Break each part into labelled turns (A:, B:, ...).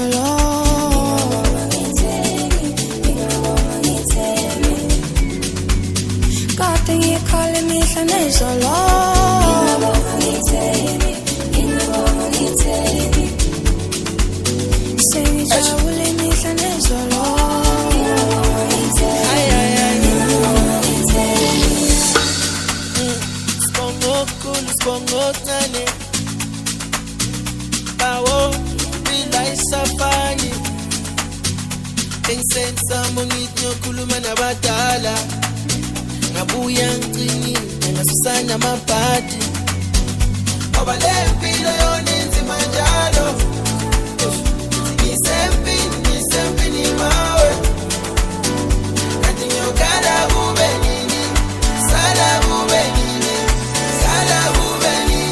A: nezolo kade ngikhala imihla nezolo sengijabule imihla nezolo
B: Sibongokane bawo bila isafani engisenza mongithi ngiyokhuluma nabadala ngabuya ngicinile ngasusana amabhadi ngoba le mpilo yona inzima njalo ngisempini mawe kanti ngiyokhala kube nini sala kube nini sala kube nini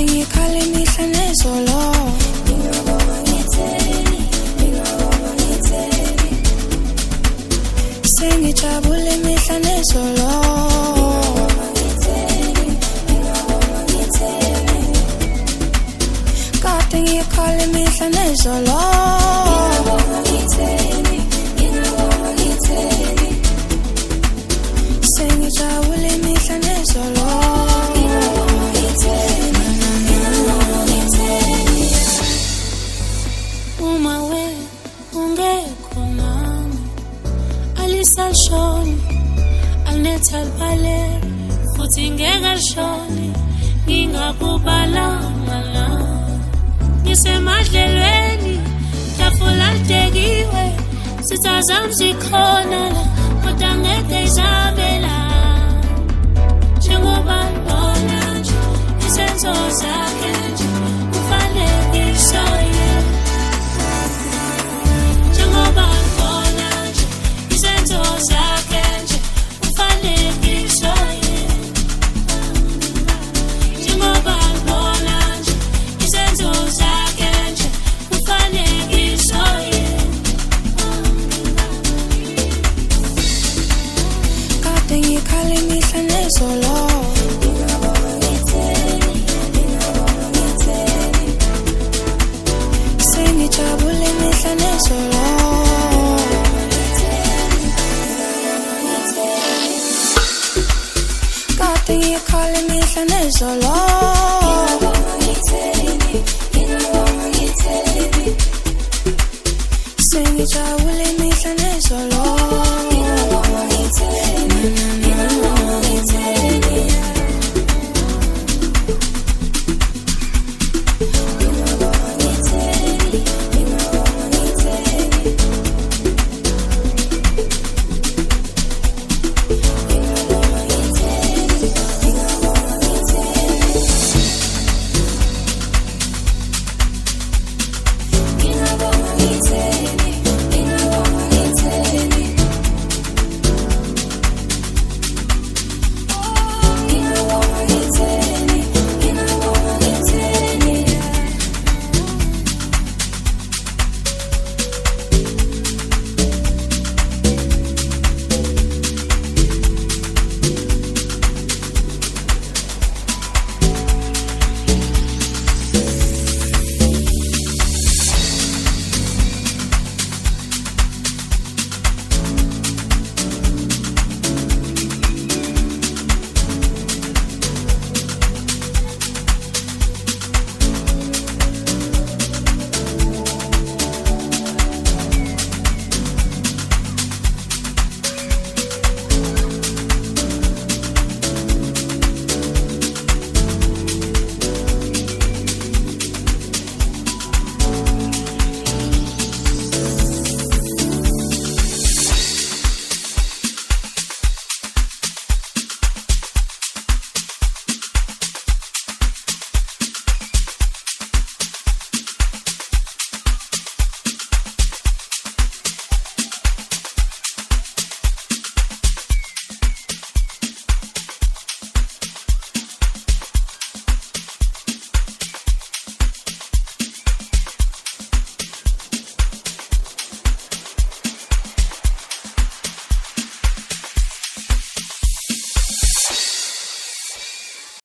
A: ngikhala imihla nezolo sengijabule imihla nezolo kade ngikhala imihla nezolo sengijabule imihla nezolo uma we ungekho nami alisashoni alinethalibale futhi ngeke alishoni ngingakubalanga la ngisemadlelweni tafula lidekiwe sitha zami zikhona la kodwa ngeke izabela njengoba ngibona nje izenzo zakhe nje kufanekishoye ngikhala imihla nezolo sengijabule imihla nezolo kade ngikhala imihla nezolo